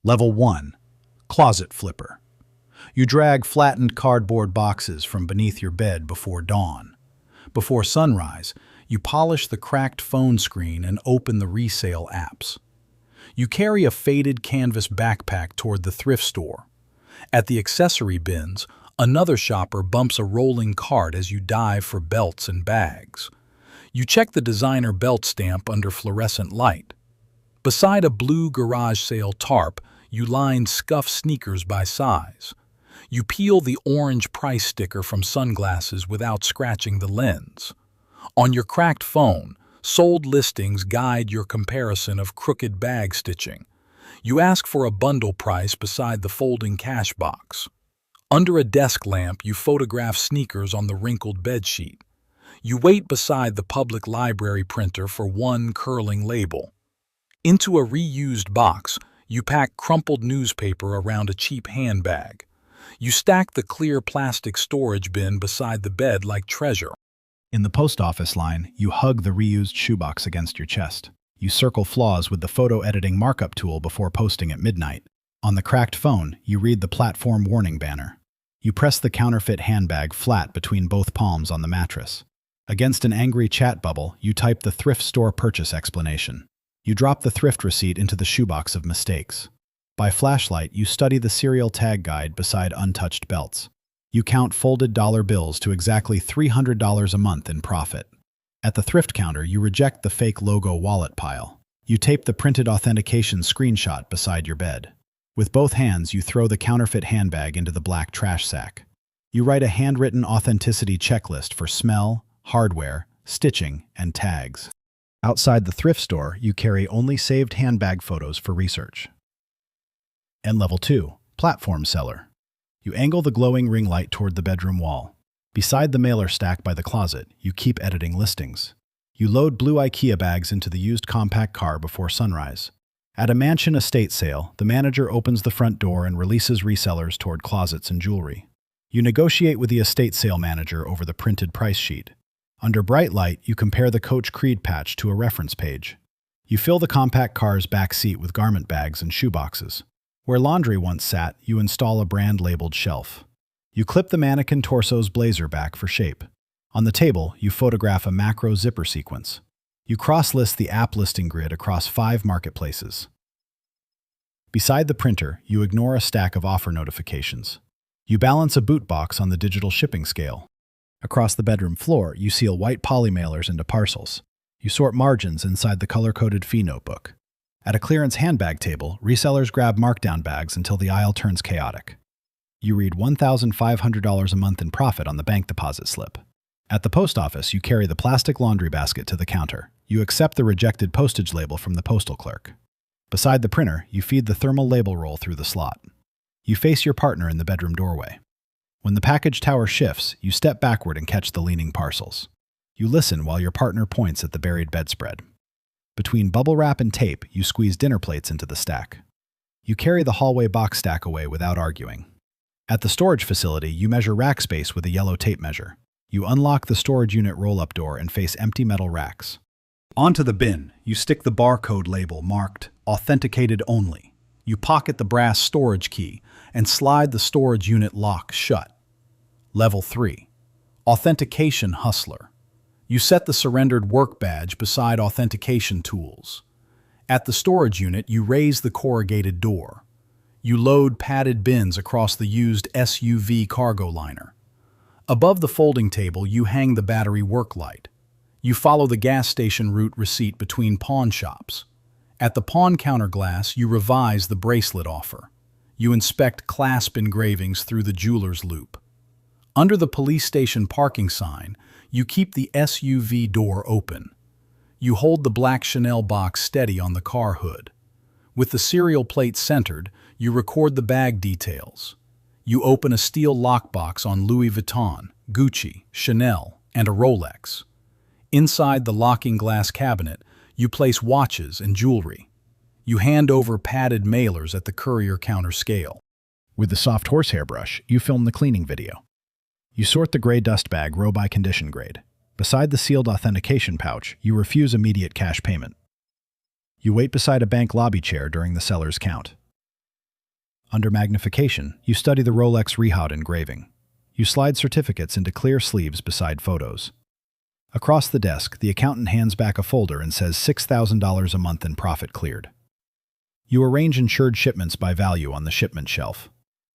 Level 1. Closet Flipper. You drag flattened cardboard boxes from beneath your bed before dawn. Before sunrise, you polish the cracked phone screen and open the Resale apps. You carry a faded canvas backpack toward the thrift store. At the accessory bins, another shopper bumps a rolling cart as you dive for belts and bags. You check the designer belt stamp under fluorescent light. Beside a blue garage sale tarp, you line scuffed sneakers by size. You peel the orange price sticker from sunglasses without scratching the lens. On your cracked phone, sold listings guide your comparison of crooked bag stitching. You ask for a bundle price beside the folding cash box. Under a desk lamp, you photograph sneakers on the wrinkled bedsheet. You wait beside the public library printer for one curling label. Into a reused box, you pack crumpled newspaper around a cheap handbag. You stack the clear plastic storage bin beside the bed like treasure. In the post office line, you hug the reused shoebox against your chest. You circle flaws with the photo editing markup tool before posting at midnight. On the cracked phone, you read the platform warning banner. You press the counterfeit handbag flat between both palms on the mattress. Against an angry chat bubble, you type the thrift store purchase explanation. You drop the thrift receipt into the shoebox of mistakes. By flashlight, you study the serial tag guide beside untouched belts. You count folded dollar bills to exactly $300 a month in profit. At the thrift counter, you reject the fake logo wallet pile. You tape the printed authentication screenshot beside your bed. With both hands, you throw the counterfeit handbag into the black trash sack. You write a handwritten authenticity checklist for smell, hardware, stitching, and tags. Outside the thrift store, you carry only saved handbag photos for research. And Level 2. Platform Seller. You angle the glowing ring light toward the bedroom wall. Beside the mailer stack by the closet, you keep editing listings. You load blue IKEA bags into the used compact car before sunrise. At a mansion estate sale, the manager opens the front door and releases resellers toward closets and jewelry. You negotiate with the estate sale manager over the printed price sheet. Under bright light, you compare the Coach Creed patch to a reference page. You fill the compact car's back seat with garment bags and shoeboxes. Where laundry once sat, you install a brand-labeled shelf. You clip the mannequin torso's blazer back for shape. On the table, you photograph a macro zipper sequence. You cross-list the app listing grid across 5 marketplaces. Beside the printer, you ignore a stack of offer notifications. You balance a boot box on the digital shipping scale. Across the bedroom floor, you seal white poly mailers into parcels. You sort margins inside the color-coded fee notebook. At a clearance handbag table, resellers grab markdown bags until the aisle turns chaotic. You read $1,500 a month in profit on the bank deposit slip. At the post office, you carry the plastic laundry basket to the counter. You accept the rejected postage label from the postal clerk. Beside the printer, you feed the thermal label roll through the slot. You face your partner in the bedroom doorway. When the package tower shifts, you step backward and catch the leaning parcels. You listen while your partner points at the buried bedspread. Between bubble wrap and tape, you squeeze dinner plates into the stack. You carry the hallway box stack away without arguing. At the storage facility, you measure rack space with a yellow tape measure. You unlock the storage unit roll-up door and face empty metal racks. Onto the bin, you stick the barcode label marked Authenticated Only. You pocket the brass storage key and slide the storage unit lock shut. Level 3. Authentication Hustler. You set the surrendered work badge beside authentication tools. At the storage unit, you raise the corrugated door. You load padded bins across the used SUV cargo liner. Above the folding table, you hang the battery work light. You follow the gas station route receipt between pawn shops. At the pawn counter glass, you revise the bracelet offer. You inspect clasp engravings through the jeweler's loop. Under the police station parking sign, you keep the SUV door open. You hold the black Chanel box steady on the car hood. With the serial plate centered, you record the bag details. You open a steel lockbox on Louis Vuitton, Gucci, Chanel, and a Rolex. Inside the locking glass cabinet, you place watches and jewelry. You hand over padded mailers at the courier counter scale. With the soft horsehair brush, you film the cleaning video. You sort the gray dust bag row by condition grade. Beside the sealed authentication pouch, you refuse immediate cash payment. You wait beside a bank lobby chair during the seller's count. Under magnification, you study the Rolex Rehaut engraving. You slide certificates into clear sleeves beside photos. Across the desk, the accountant hands back a folder and says $6,000 a month in profit cleared. You arrange insured shipments by value on the shipment shelf.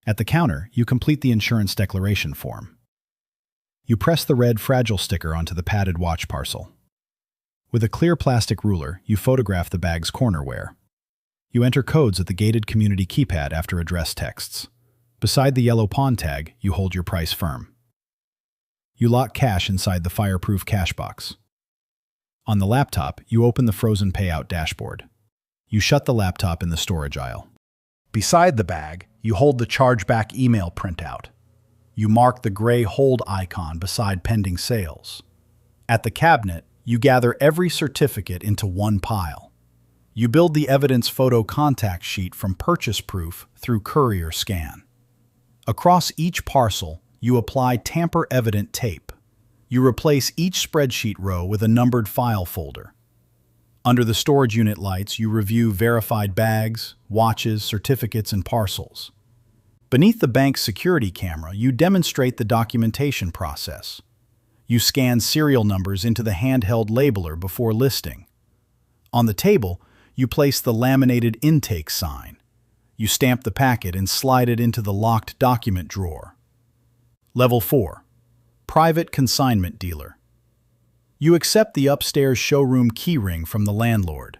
At the counter, you complete the insurance declaration form. You press the red fragile sticker onto the padded watch parcel. With a clear plastic ruler, you photograph the bag's corner wear. You enter codes at the gated community keypad after address texts. Beside the yellow pawn tag, you hold your price firm. You lock cash inside the fireproof cash box. On the laptop, you open the frozen payout dashboard. You shut the laptop in the storage aisle. Beside the bag, you hold the chargeback email printout. You mark the gray hold icon beside pending sales. At the cabinet, you gather every certificate into one pile. You build the evidence photo contact sheet from purchase proof through courier scan. Across each parcel, you apply tamper-evident tape. You replace each spreadsheet row with a numbered file folder. Under the storage unit lights, you review verified bags, watches, certificates, and parcels. Beneath the bank's security camera, you demonstrate the documentation process. You scan serial numbers into the handheld labeler before listing. On the table, you place the laminated intake sign. You stamp the packet and slide it into the locked document drawer. Level 4. Private Consignment Dealer. You accept the upstairs showroom keyring from the landlord.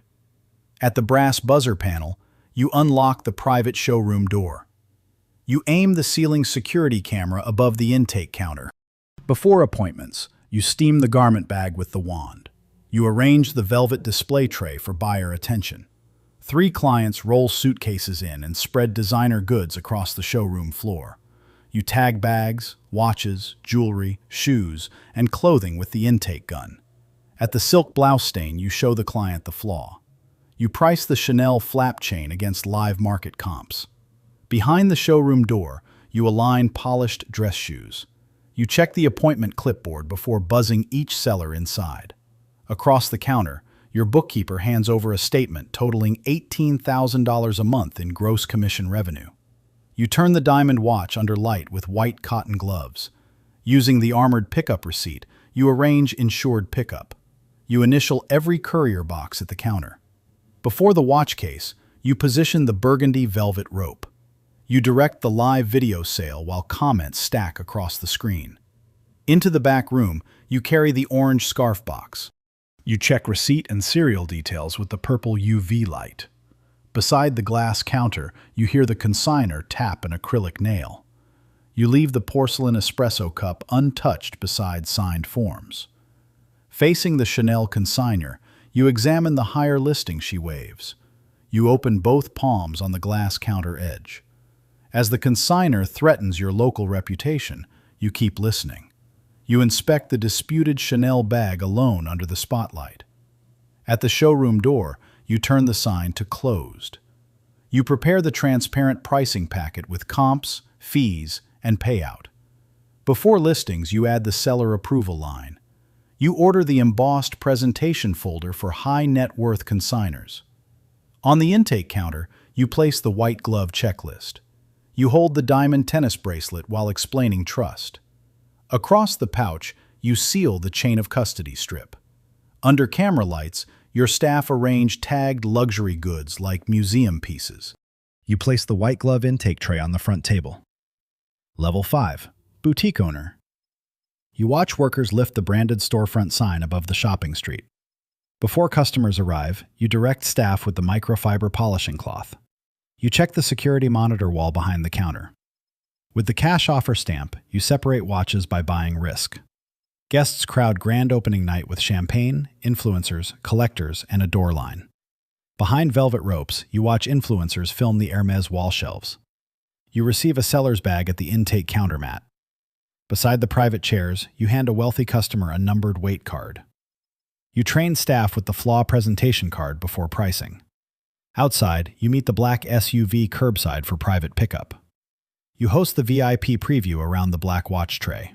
At the brass buzzer panel, you unlock the private showroom door. You aim the ceiling security camera above the intake counter. Before appointments, you steam the garment bag with the wand. You arrange the velvet display tray for buyer attention. 3 clients roll suitcases in and spread designer goods across the showroom floor. You tag bags, watches, jewelry, shoes, and clothing with the intake gun. At the silk blouse stain, you show the client the flaw. You price the Chanel flap chain against live market comps. Behind the showroom door, you align polished dress shoes. You check the appointment clipboard before buzzing each seller inside. Across the counter, your bookkeeper hands over a statement totaling $18,000 a month in gross commission revenue. You turn the diamond watch under light with white cotton gloves. Using the armored pickup receipt, you arrange insured pickup. You initial every courier box at the counter. Before the watch case, you position the burgundy velvet rope. You direct the live video sale while comments stack across the screen. Into the back room, you carry the orange scarf box. You check receipt and serial details with the purple UV light. Beside the glass counter, you hear the consignor tap an acrylic nail. You leave the porcelain espresso cup untouched beside signed forms. Facing the Chanel consignor, you examine the higher listing she waves. You open both palms on the glass counter edge. As the consignor threatens your local reputation, you keep listening. You inspect the disputed Chanel bag alone under the spotlight. At the showroom door, you turn the sign to closed. You prepare the transparent pricing packet with comps, fees, and payout. Before listings, you add the seller approval line. You order the embossed presentation folder for high net worth consignors. On the intake counter, you place the white glove checklist. You hold the diamond tennis bracelet while explaining trust. Across the pouch, you seal the chain of custody strip. Under camera lights, your staff arrange tagged luxury goods like museum pieces. You place the white glove intake tray on the front table. Level 5. Boutique Owner. You watch workers lift the branded storefront sign above the shopping street. Before customers arrive, you direct staff with the microfiber polishing cloth. You check the security monitor wall behind the counter. With the cash offer stamp, you separate watches by buying risk. Guests crowd grand opening night with champagne, influencers, collectors, and a door line. Behind velvet ropes, you watch influencers film the Hermes wall shelves. You receive a seller's bag at the intake counter mat. Beside the private chairs, you hand a wealthy customer a numbered weight card. You train staff with the flaw presentation card before pricing. Outside, you meet the black SUV curbside for private pickup. You host the VIP preview around the black watch tray.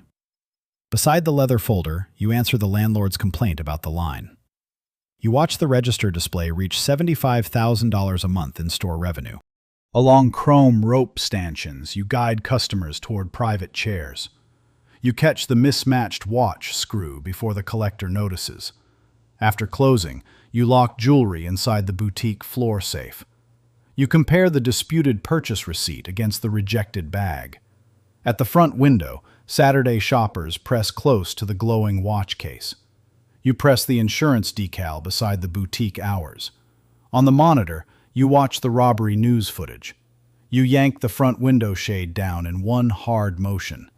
Beside the leather folder, you answer the landlord's complaint about the line. You watch the register display reach $75,000 a month in store revenue. Along chrome rope stanchions, you guide customers toward private chairs. You catch the mismatched watch screw before the collector notices. After closing, you lock jewelry inside the boutique floor safe. You compare the disputed purchase receipt against the rejected bag. At the front window, Saturday shoppers press close to the glowing watch case. You press the insurance decal beside the boutique hours. On the monitor, you watch the robbery news footage. You yank the front window shade down in one hard motion.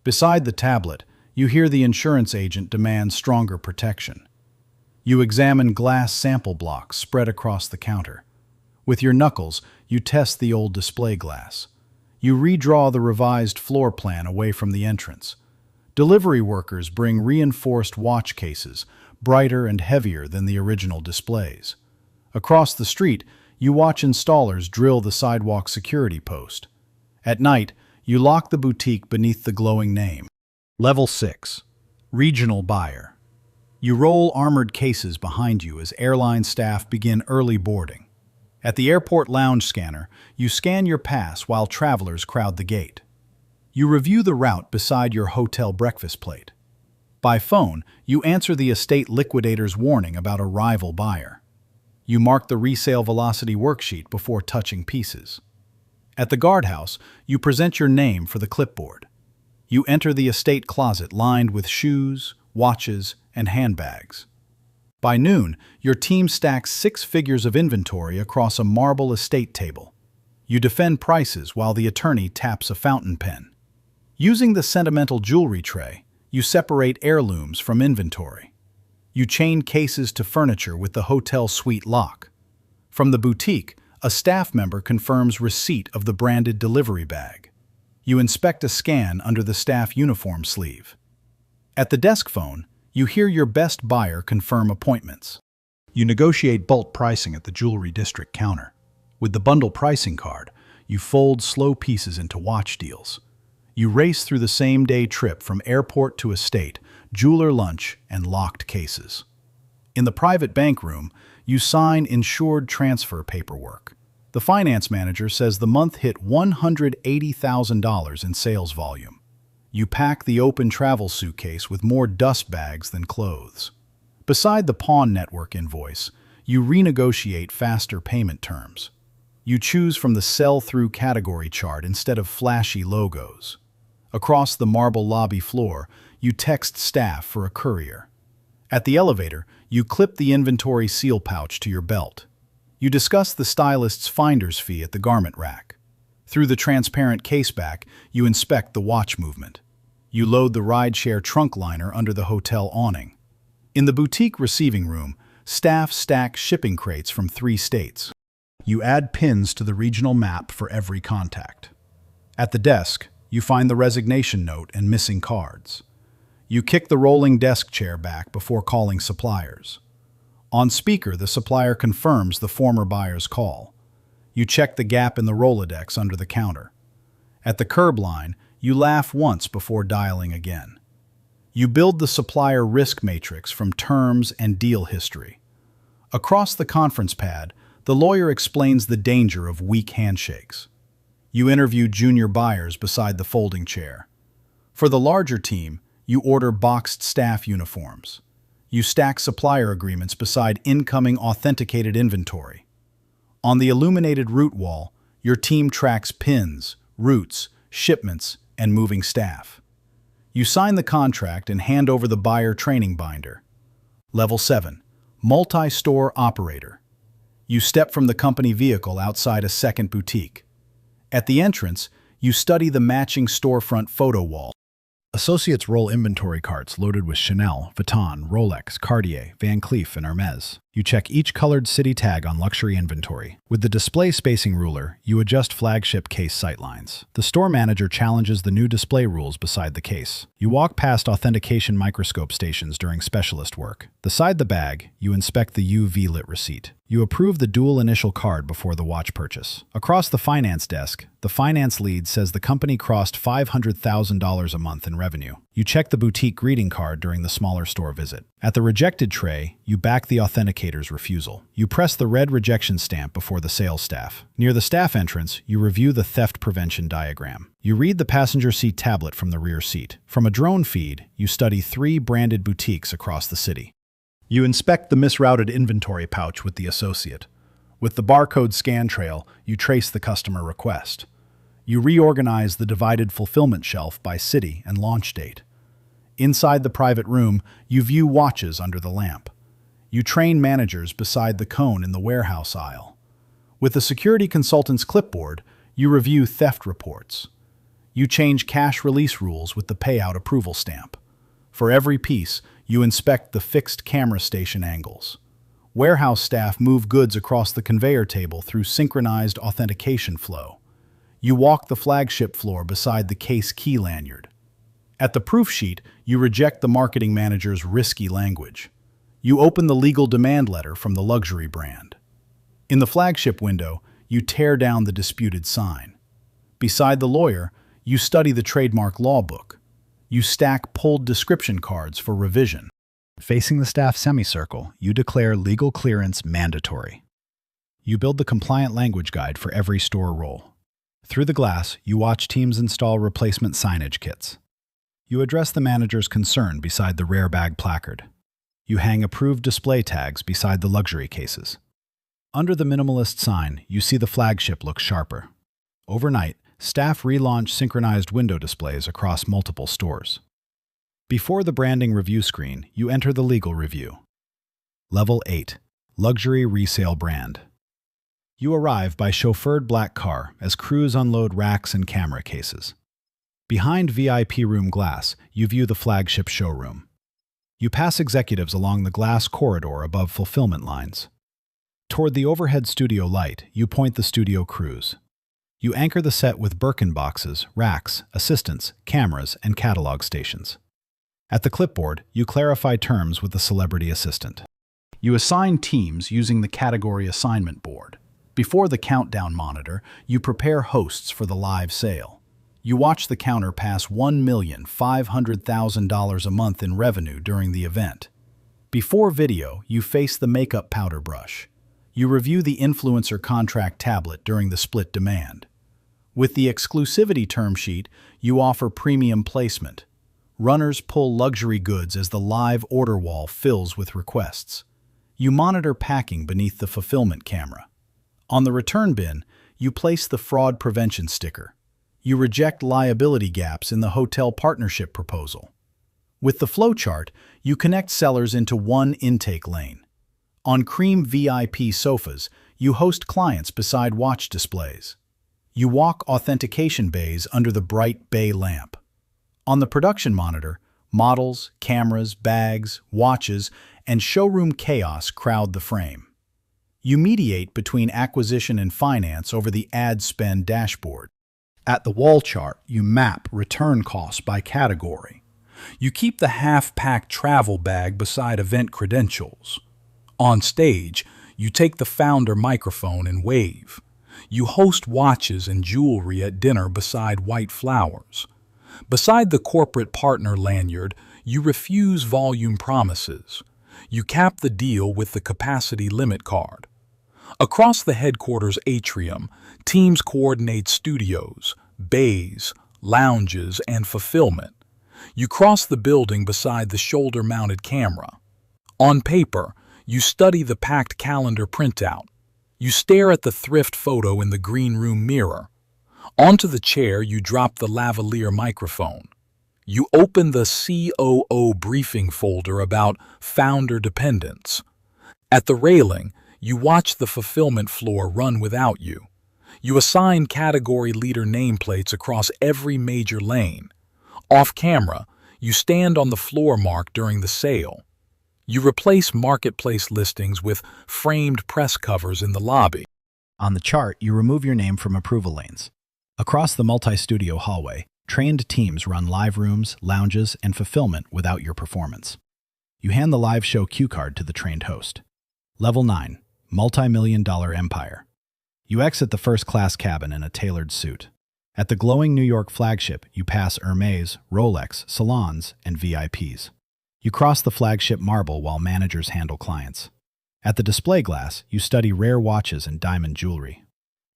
Beside the tablet, you hear the insurance agent demand stronger protection. You examine glass sample blocks spread across the counter. With your knuckles, you test the old display glass. You redraw the revised floor plan away from the entrance. Delivery workers bring reinforced watch cases, brighter and heavier than the original displays. Across the street, you watch installers drill the sidewalk security post. At night, you lock the boutique beneath the glowing name. Level 6. Regional Buyer. You roll armored cases behind you as airline staff begin early boarding. At the airport lounge scanner, you scan your pass while travelers crowd the gate. You review the route beside your hotel breakfast plate. By phone, you answer the estate liquidator's warning about a rival buyer. You mark the resale velocity worksheet before touching pieces. At the guardhouse, you present your name for the clipboard. You enter the estate closet lined with shoes, watches, and handbags. By noon, your team stacks 6 figures of inventory across a marble estate table. You defend prices while the attorney taps a fountain pen. Using the sentimental jewelry tray, you separate heirlooms from inventory. You chain cases to furniture with the hotel suite lock. From the boutique, a staff member confirms receipt of the branded delivery bag. You inspect a scan under the staff uniform sleeve. At the desk phone, you hear your best buyer confirm appointments. You negotiate bulk pricing at the jewelry district counter. With the bundle pricing card, you fold slow pieces into watch deals. You race through the same-day trip from airport to estate, jeweler lunch, and locked cases. In the private bank room, you sign insured transfer paperwork. The finance manager says the month hit $180,000 in sales volume. You pack the open travel suitcase with more dust bags than clothes. Beside the pawn network invoice, you renegotiate faster payment terms. You choose from the sell-through category chart instead of flashy logos. Across the marble lobby floor, you text staff for a courier. At the elevator, you clip the inventory seal pouch to your belt. You discuss the stylist's finder's fee at the garment rack. Through the transparent caseback, you inspect the watch movement. You load the rideshare trunk liner under the hotel awning. In the boutique receiving room, staff stack shipping crates from 3 states. You add pins to the regional map for every contact. At the desk, you find the resignation note and missing cards. You kick the rolling desk chair back before calling suppliers. On speaker, the supplier confirms the former buyer's call. You check the gap in the Rolodex under the counter. At the curb line, you laugh once before dialing again. You build the supplier risk matrix from terms and deal history. Across the conference pad, the lawyer explains the danger of weak handshakes. You interview junior buyers beside the folding chair. For the larger team, you order boxed staff uniforms. You stack supplier agreements beside incoming authenticated inventory. On the illuminated route wall, your team tracks pins, routes, shipments, and moving staff. You sign the contract and hand over the buyer training binder. Level 7. Multi-store operator. You step from the company vehicle outside a second boutique. At the entrance, you study the matching storefront photo wall. Associates roll inventory carts loaded with Chanel, Vuitton, Rolex, Cartier, Van Cleef, and Hermes. You check each colored city tag on luxury inventory. With the display spacing ruler, you adjust flagship case sightlines. The store manager challenges the new display rules beside the case. You walk past authentication microscope stations during specialist work. Beside the bag, you inspect the UV-lit receipt. You approve the dual initial card before the watch purchase. Across the finance desk, the finance lead says the company crossed $500,000 a month in revenue. You check the boutique greeting card during the smaller store visit. At the rejected tray, you back the authenticator's refusal. You press the red rejection stamp before the sales staff. Near the staff entrance, you review the theft prevention diagram. You read the passenger seat tablet from the rear seat. From a drone feed, you study 3 branded boutiques across the city. You inspect the misrouted inventory pouch with the associate. With the barcode scan trail, you trace the customer request. You reorganize the divided fulfillment shelf by city and launch date. Inside the private room, you view watches under the lamp. You train managers beside the cone in the warehouse aisle. With the security consultant's clipboard, you review theft reports. You change cash release rules with the payout approval stamp. For every piece, you inspect the fixed camera station angles. Warehouse staff move goods across the conveyor table through synchronized authentication flow. You walk the flagship floor beside the case key lanyard. At the proof sheet, you reject the marketing manager's risky language. You open the legal demand letter from the luxury brand. In the flagship window, you tear down the disputed sign. Beside the lawyer, you study the trademark law book. You stack pulled description cards for revision. Facing the staff semicircle, you declare legal clearance mandatory. You build the compliant language guide for every store role. Through the glass, you watch teams install replacement signage kits. You address the manager's concern beside the rare bag placard. You hang approved display tags beside the luxury cases. Under the minimalist sign, you see the flagship look sharper. Overnight, staff relaunch synchronized window displays across multiple stores. Before the branding review screen, you enter the legal review. Level 8. Luxury Resale Brand. You arrive by chauffeured black car as crews unload racks and camera cases. Behind VIP room glass, you view the flagship showroom. You pass executives along the glass corridor above fulfillment lines. Toward the overhead studio light, you point the studio crews. You anchor the set with Birkin boxes, racks, assistants, cameras, and catalog stations. At the clipboard, you clarify terms with the celebrity assistant. You assign teams using the category assignment board. Before the countdown monitor, you prepare hosts for the live sale. You watch the counter pass $1,500,000 a month in revenue during the event. Before video, you face the makeup powder brush. You review the influencer contract tablet during the split demand. With the exclusivity term sheet, you offer premium placement. Runners pull luxury goods as the live order wall fills with requests. You monitor packing beneath the fulfillment camera. On the return bin, you place the fraud prevention sticker. You reject liability gaps in the hotel partnership proposal. With the flowchart, you connect sellers into one intake lane. On cream VIP sofas, you host clients beside watch displays. You walk authentication bays under the bright bay lamp. On the production monitor, models, cameras, bags, watches, and showroom chaos crowd the frame. You mediate between acquisition and finance over the ad spend dashboard. At the wall chart, you map return costs by category. You keep the half-packed travel bag beside event credentials. On stage, you take the founder microphone and wave. You host watches and jewelry at dinner beside white flowers. Beside the corporate partner lanyard, you refuse volume promises. You cap the deal with the capacity limit card. Across the headquarters atrium, teams coordinate studios, bays, lounges, and fulfillment. You cross the building beside the shoulder-mounted camera. On paper, you study the packed calendar printout. You stare at the thrift photo in the green room mirror. Onto the chair, you drop the lavalier microphone. You open the COO briefing folder about founder dependence. At the railing, you watch the fulfillment floor run without you. You assign category leader nameplates across every major lane. Off camera, you stand on the floor mark during the sale. You replace marketplace listings with framed press covers in the lobby. On the chart, you remove your name from approval lanes. Across the multi-studio hallway, trained teams run live rooms, lounges, and fulfillment without your performance. You hand the live show cue card to the trained host. Level 9. multi-million-dollar empire. You exit the first-class cabin in a tailored suit. At the glowing New York flagship, you pass Hermès, Rolex, salons, and VIPs. You cross the flagship marble while managers handle clients. At the display glass, you study rare watches and diamond jewelry.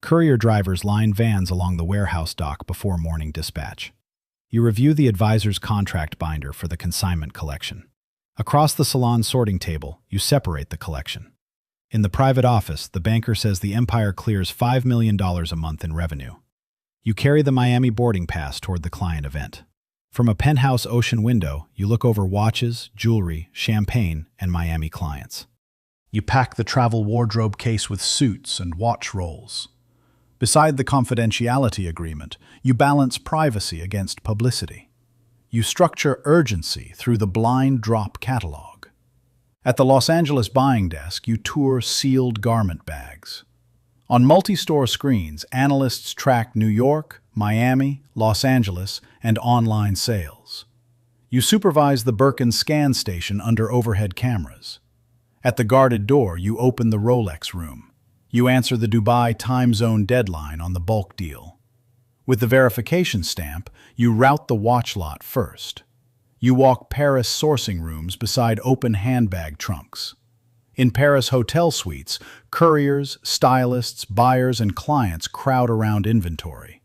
Courier drivers line vans along the warehouse dock before morning dispatch. You review the advisor's contract binder for the consignment collection. Across the salon sorting table, you separate the collection. In the private office, the banker says the empire clears $5 million a month in revenue. You carry the Miami boarding pass toward the client event. From a penthouse ocean window, you look over watches, jewelry, champagne, and Miami clients. You pack the travel wardrobe case with suits and watch rolls. Beside the confidentiality agreement, you balance privacy against publicity. You structure urgency through the blind drop catalog. At the Los Angeles buying desk, you tour sealed garment bags. On multi-store screens, analysts track New York, Miami, Los Angeles, and online sales. You supervise the Birkin scan station under overhead cameras. At the guarded door, you open the Rolex room. You answer the Dubai time zone deadline on the bulk deal. With the verification stamp, you route the watch lot first. You walk Paris sourcing rooms beside open handbag trunks. In Paris hotel suites, couriers, stylists, buyers, and clients crowd around inventory.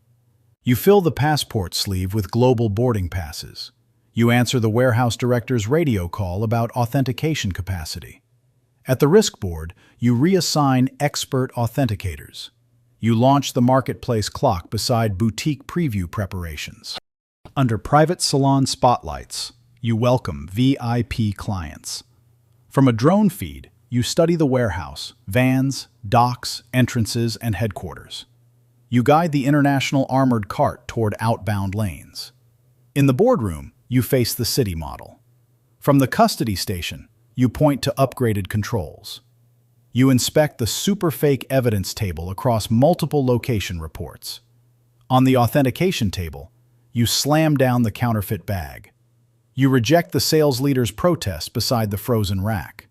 You fill the passport sleeve with global boarding passes. You answer the warehouse director's radio call about authentication capacity. At the risk board, you reassign expert authenticators. You launch the marketplace clock beside boutique preview preparations. Under private salon spotlights, you welcome VIP clients. From a drone feed, you study the warehouse, vans, docks, entrances, and headquarters. You guide the international armored cart toward outbound lanes. In the boardroom, you face the city model. From the custody station, you point to upgraded controls. You inspect the super-fake evidence table across multiple location reports. On the authentication table, you slam down the counterfeit bag. You reject the sales leader's protest beside the frozen rack.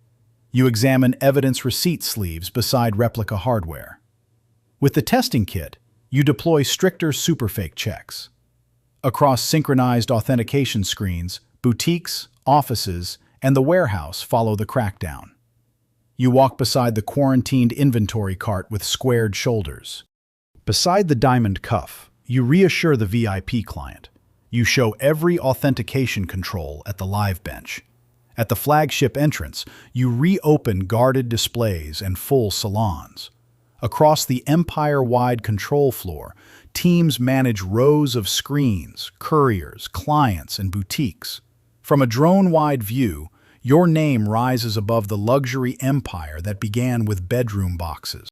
You examine evidence receipt sleeves beside replica hardware. With the testing kit, you deploy stricter superfake checks. Across synchronized authentication screens, boutiques, offices, and the warehouse follow the crackdown. You walk beside the quarantined inventory cart with squared shoulders. Beside the diamond cuff, you reassure the VIP client. You show every authentication control at the live bench. At the flagship entrance, you reopen guarded displays and full salons. Across the empire-wide control floor, teams manage rows of screens, couriers, clients, and boutiques. From a drone-wide view, your name rises above the luxury empire that began with bedroom boxes.